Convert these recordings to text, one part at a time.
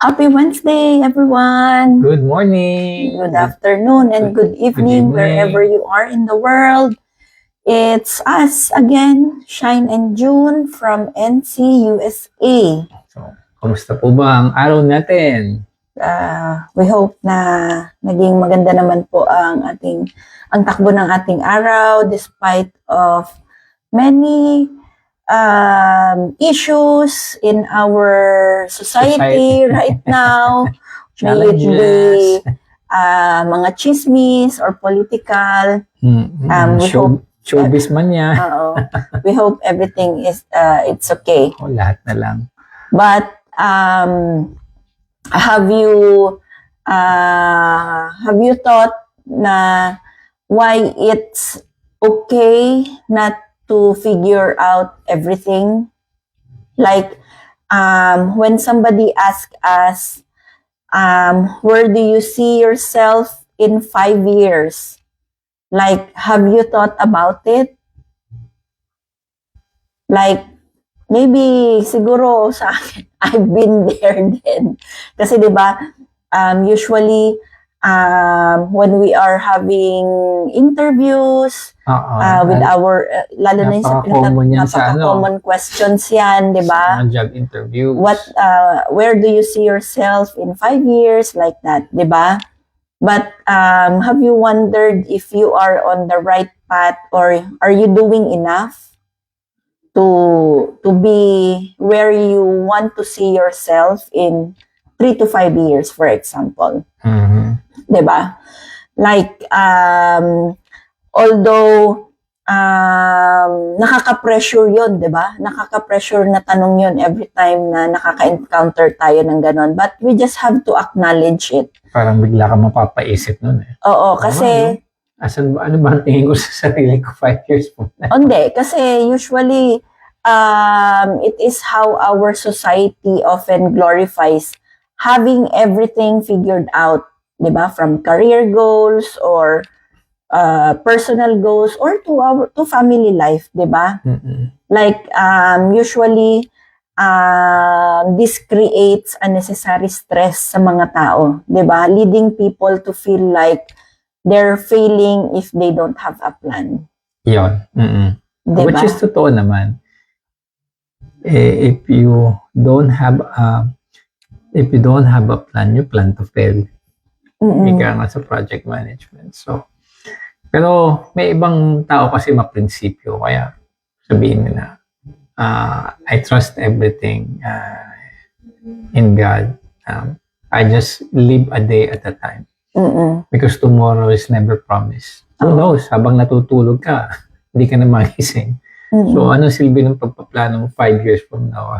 Happy Wednesday, everyone. Good morning. Good afternoon and good evening, wherever you are in the world. It's us again, Shine and June from NC USA. So, kumusta po ba ang araw natin? We hope na naging maganda naman po ang takbo ng ating araw despite of many issues in our society right now. May it be mga chismis or political. Showbiz man yan. We hope everything is it's okay. Lahat na lang. But have you thought na why it's okay not to figure out everything? Like when somebody asks us, where do you see yourself in 5 years? Like, have you thought about it? Like, maybe siguro sa akin, I've been there din. Kasi 'di ba, usually when we are having interviews with our lalo na sa common questions yan, 'di ba? Job interview. Where do you see yourself in 5 years, like that, 'di ba? But have you wondered if you are on the right path, or are you doing enough to be where you want to see yourself in 3 to 5 years, for example? Mm-hmm. Diba? Like, although nakaka-pressure yun, diba? Nakaka-pressure na tanong yun every time na nakaka-encounter tayo ng ganon. But we just have to acknowledge it. Parang bigla ka mapapaisip nun eh. Oo, kasi... ano ba ang tingin ko sa sarili ko 5 years po? Hindi, kasi usually, it is how our society often glorifies having everything figured out, diba? From career goals or personal goals or to family life, diba? Mm-mm. Like, usually, this creates unnecessary stress sa mga tao, diba? Leading people to feel like they're failing if they don't have a plan. Yun. Diba? Which is totoo naman. If you don't have a plan, you plan to fail. Ika nga sa project management. So, pero may ibang tao kasi maprinsipyo, kaya sabihin nila, I trust everything in God. I just live a day at a time. Because tomorrow is never promised. Who knows? Habang natutulog ka, hindi ka na magising. So, ano silbi ng pagpaplano mo 5 years from now?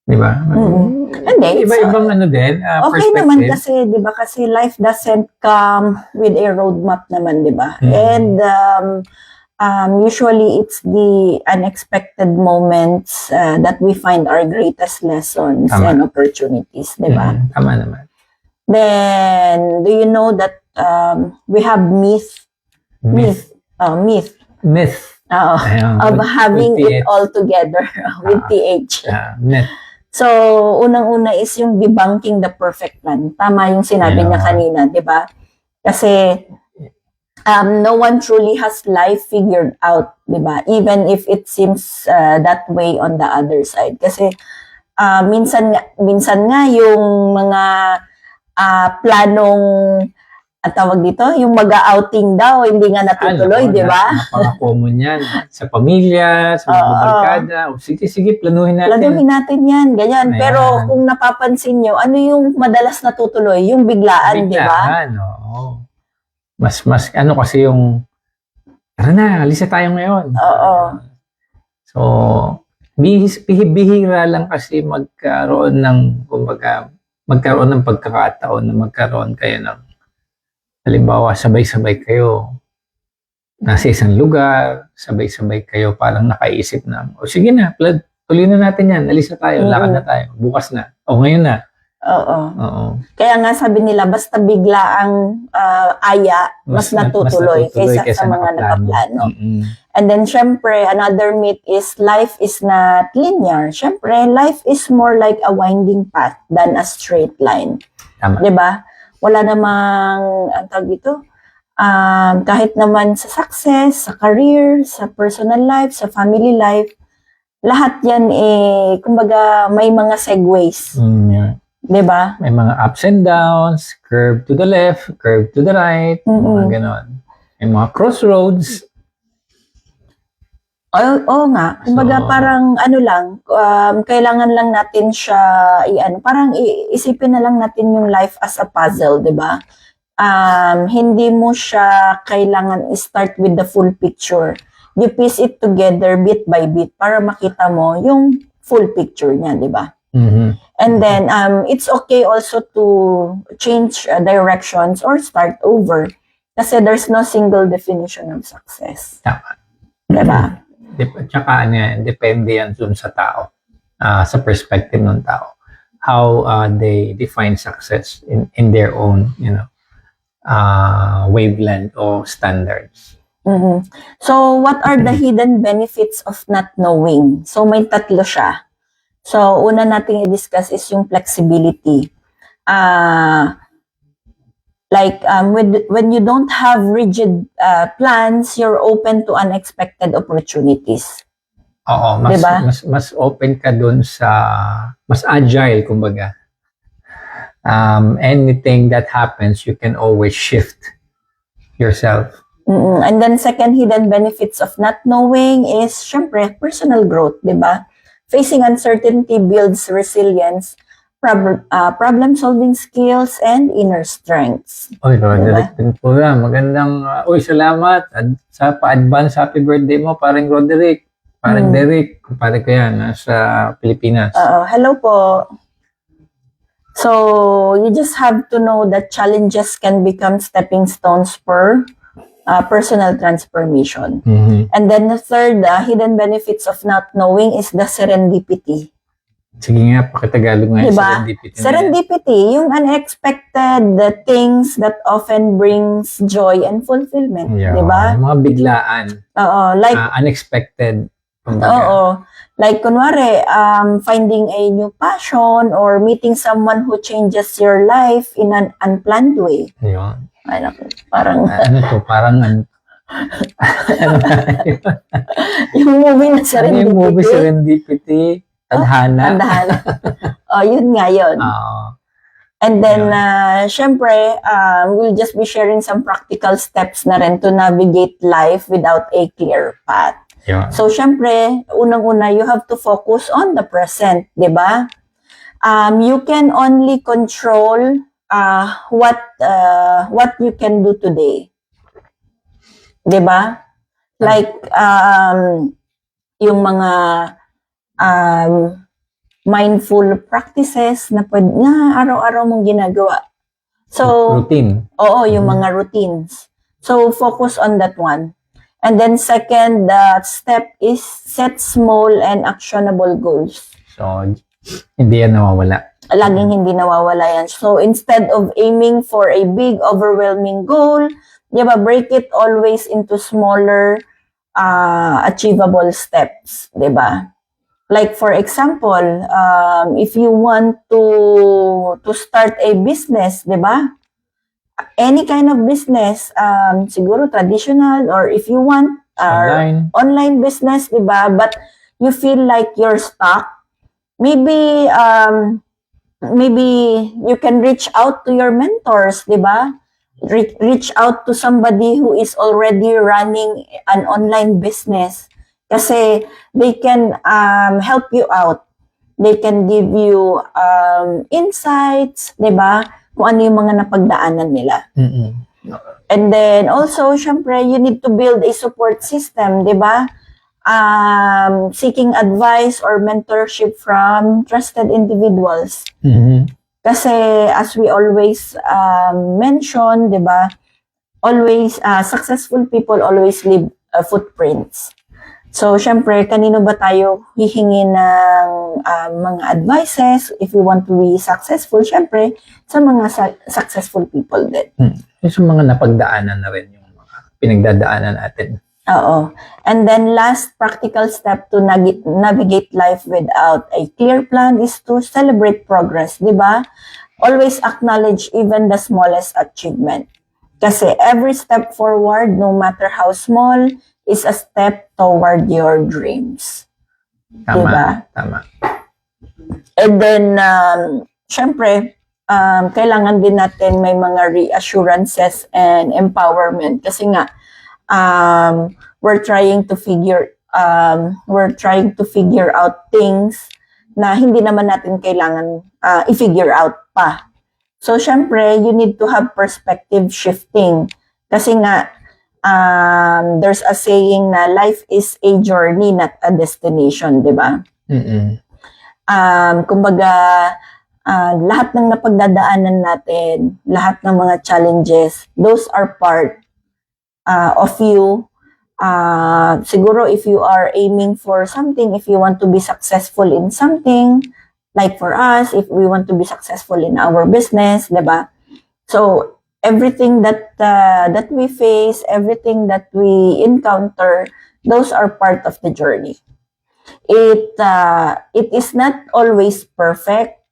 Di ba? Hindi. Iba-ibang din, okay naman kasi, di ba? Kasi life doesn't come with a roadmap naman, di ba? And usually it's the unexpected moments that we find our greatest lessons and opportunities, di ba? Tama naman. Then, do you know that we have myth of having it all together with TH. Myth. So, unang-una is yung debunking the perfect plan. Tama yung sinabi niya kanina, di ba? Kasi no one truly has life figured out, di ba? Even if it seems that way on the other side. Kasi minsan nga yung mga planong tawag dito, yung mag-outing daw, hindi nga natutuloy, di ba? Napaka-common yan. Sa pamilya, sa mga barkada. Sige, planuhin natin. Planuhin natin yan, ganyan. Ayan. Pero kung napapansin nyo, ano yung madalas natutuloy? Yung biglaan, di ba? Biglaan, oo. Mas, kasi yung, tara na, alis na tayo ngayon. Oo. So, bihira lang kasi magkaroon ng pagkakataon na magkaroon kayo ng halimbawa, sabay-sabay kayo nasa isang lugar, sabay-sabay kayo parang nakaisip na, sige na, tuloy na natin yan, alis na tayo, lakad na tayo, bukas na, ngayon na. Oo. Kaya nga sabi nila, basta bigla ang aya, mas natutuloy kaysa sa mga nakaplano. And then, syempre, another myth is life is not linear. Syempre, life is more like a winding path than a straight line. Tama. 'Di ba? Wala namang, ang tawag dito, kahit naman sa success, sa career, sa personal life, sa family life, lahat yan kumbaga, may mga segues. Yeah. 'Di ba? May mga ups and downs, curve to the left, curve to the right, mga ganon. May mga crossroads. Oo nga. Kumbaga So, parang ano lang, kailangan lang natin siya parang isipin na lang natin yung life as a puzzle, 'di ba? Hindi mo siya kailangan start with the full picture. You piece it together bit by bit para makita mo yung full picture niya, 'di ba? And then it's okay also to change directions or start over kasi there's no single definition of success. Tama. 'Di ba? Tsaka depende yan dun sa tao, sa perspective ng tao. How they define success in their own, wavelength or standards. So, what are the hidden benefits of not knowing? So, may tatlo siya. So, una nating i-discuss is yung flexibility. When you don't have rigid plans, you're open to unexpected opportunities. Oo, Diba? mas open ka dun sa, mas agile, kumbaga. Anything that happens, you can always shift yourself. And then second hidden benefits of not knowing is, syempre, personal growth, di ba? Facing uncertainty builds resilience, problem-solving skills, and inner strengths. Oy, Diba? Roderick Pinpula, magandang, salamat sa pa-advance happy birthday mo, parang Roderick, parang Derek, pare ko yan, sa Pilipinas. Hello po. So, you just have to know that challenges can become stepping stones for personal transformation. And then the third hidden benefits of not knowing is the serendipity. Sige nga, pakitagalog nga yung Diba? serendipity. Serendipity, yung unexpected things that often brings joy and fulfillment. Yeah, Diba? mga biglaan, Like, unexpected. Kumbaga. oo. Like, kunwari, finding a new passion or meeting someone who changes your life in an unplanned way. Yun. Ay, naku, parang, Ano to? Parang yung movie na ano Serendipity. yung movie Serendipity? Tadhana? Tadhana. Yun nga yun. And then, syempre, we'll just be sharing some practical steps na rin to navigate life without a clear path. Yun. So, syempre, unang-una, you have to focus on the present, di ba? You can only control what you can do today. Di ba? Like, yung mga mindful practices na araw-araw mong ginagawa. So, routine. Oo, yung mga routines. So, focus on that one. And then second, the step is set small and actionable goals. So, hindi yan nawawala. Laging hindi nawawala yan. So, instead of aiming for a big, overwhelming goal, diba, break it always into smaller, achievable steps, diba? Like, for example, if you want to start a business, diba? Any kind of business, siguro traditional, or if you want online business, diba? But you feel like you're stuck, maybe you can reach out to your mentors, diba? Reach out to somebody who is already running an online business kasi they can help you out. They can give you insights, diba? Kung ano yung mga napagdaanan nila. And then also, syempre, you need to build a support system, di ba? Seeking advice or mentorship from trusted individuals. Kasi as we always mention, di ba? Always, successful people always leave footprints. So, syempre, kanino ba tayo hihingi ng mga advices if we want to be successful? Syempre, sa mga successful people din. Yung mga napagdaanan na rin, yung mga pinagdadaanan natin. Oo. And then last practical step to navigate life without a clear plan is to celebrate progress, di ba? Always acknowledge even the smallest achievement. Kasi every step forward, no matter how small, is a step toward your dreams. Tama, Diba? tama. And then, syempre, kailangan din natin may mga reassurances and empowerment. Kasi nga, we're trying to figure out things na hindi naman natin kailangan i-figure out pa. So, syempre, you need to have perspective shifting. Kasi nga, there's a saying na life is a journey, not a destination, di ba? Kumbaga, lahat ng napagdadaanan natin, lahat ng mga challenges, those are part of you. Siguro if you are aiming for something, if you want to be successful in something, like for us, if we want to be successful in our business, diba? So everything that we face, everything that we encounter, those are part of the journey. It is not always perfect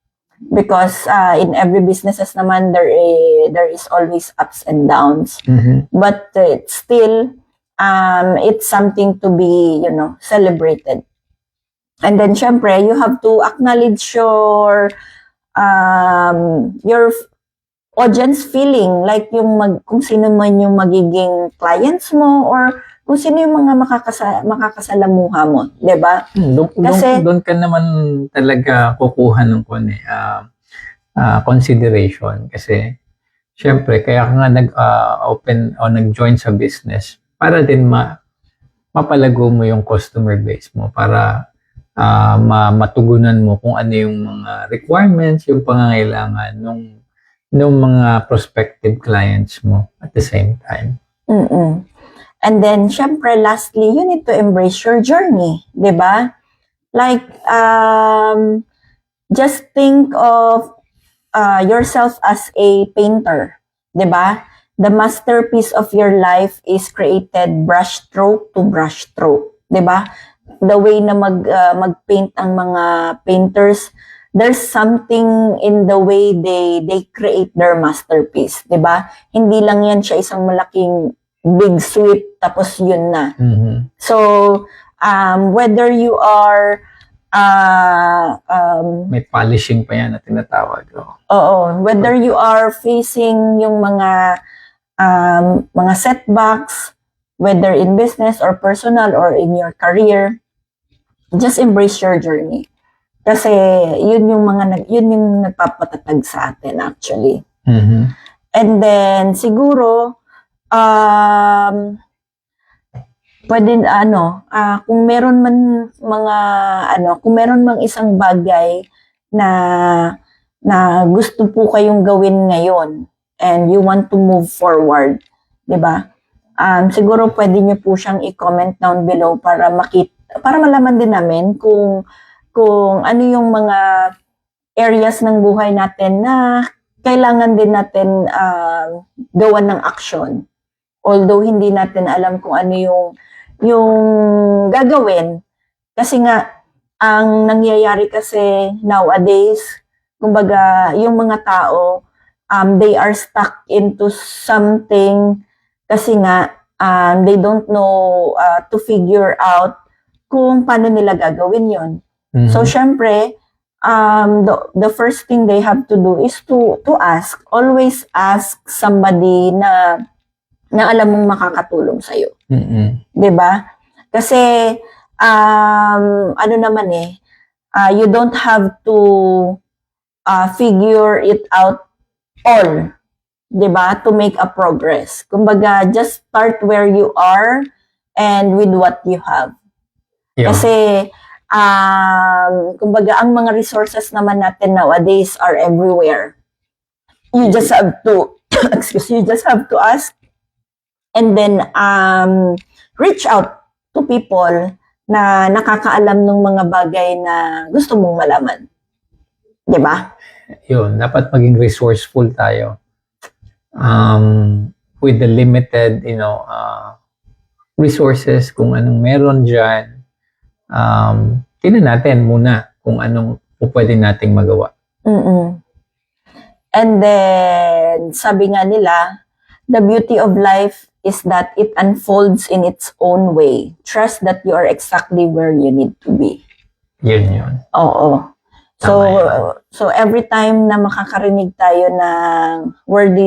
because in every businesses naman there is always ups and downs. But it's still it's something to be, celebrated. And then syempre you have to acknowledge your audience feeling, like kung sino man yung magiging clients mo or kung sino yung mga makakasalamuha mo, 'di ba? Doon ka naman talaga kukuha ng consideration kasi syempre kaya ka nga nag-open o nag-join sa business para din mapalago mo yung customer base mo, para matugunan mo kung ano yung mga requirements, yung pangangailangan ng mga prospective clients mo at the same time. And then, syempre, lastly, you need to embrace your journey, di ba? Like, just think of yourself as a painter, di ba? The masterpiece of your life is created brushstroke to brushstroke, di ba? The way na mag-paint ang mga painters, there's something in the way they create their masterpiece, di ba? Hindi lang yan siya isang malaking big sweep tapos yun na. So, whether you are may polishing pa yan na tinatawag. Whether you are facing yung mga setbacks, whether in business or personal or in your career, just embrace your journey. Kasi yun yung nagpapatatag sa atin actually. And then siguro pwede kung meron man isang bagay na gusto po kayong gawin ngayon and you want to move forward, 'di ba? Siguro pwede niyo po siyang i-comment down below para malaman din namin kung ano yung mga areas ng buhay natin na kailangan din natin gawan ng action. Although hindi natin alam kung ano yung gagawin. Kasi nga, ang nangyayari kasi nowadays, kumbaga, yung mga tao, they are stuck into something kasi nga, they don't know to figure out kung paano nila gagawin yon. So, syempre, the first thing they have to do is to always ask somebody na alam mong makakatulong sa'yo. Diba? Kasi, you don't have to figure it out all, diba? To make a progress. Kumbaga, just start where you are and with what you have. Kasi, kumbaga, ang mga resources naman natin nowadays are everywhere. You just have to, you just have to ask and then reach out to people na nakakaalam ng mga bagay na gusto mong malaman. Diba? Yun, dapat maging resourceful tayo with the limited, resources, kung anong meron dyan. Tingnan natin muna kung anong pwede nating magawa. Mm-mm. And then, sabi nga nila, the beauty of life is that it unfolds in its own way. Trust that you are exactly where you need to be. Yun. Oo. So, Tama yan. so every time na makakarinig tayo ng where do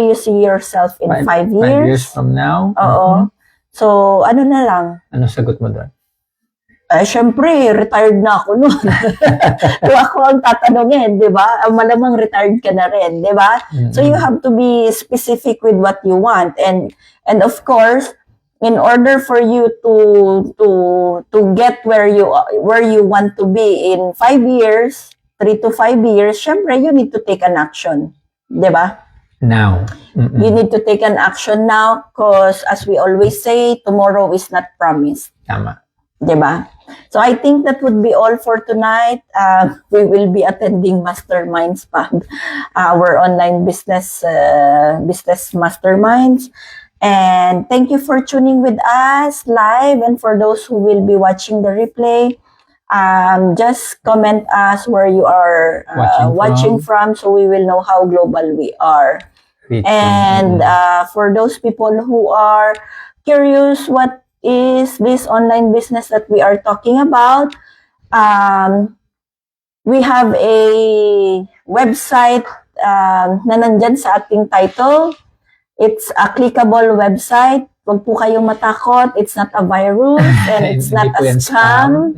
you see yourself in 5 5 years? years from now. Oo. So, ano na lang, Ano sagot mo doon? syempre, retired na ako noon. Kung ako ang tatanungin, di ba? Malamang retired ka na rin, di ba? So you have to be specific with what you want, and of course, in order for you to get where you want to be in 5 years, 3 to 5 years, syempre you need to take an action, di ba? Now. You need to take an action now, because as we always say, tomorrow is not promised. Tama. Diba? So I think that would be all for tonight. We will be attending Masterminds Pub, our online business masterminds. And thank you for tuning with us live, and for those who will be watching the replay, just comment us where you are watching from, so we will know how global we are. And for those people who are curious what is this online business that we are talking about, we have a website na nandyan sa ating title. It's a clickable website. Huwag po kayong matakot. It's not a virus and it's not a scam.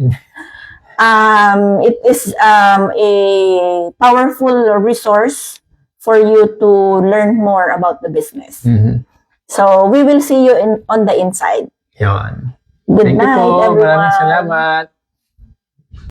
It is a powerful resource for you to learn more about the business. So we will see you on the inside. Yun. Good Thank you night, po. everyone. Maraming salamat.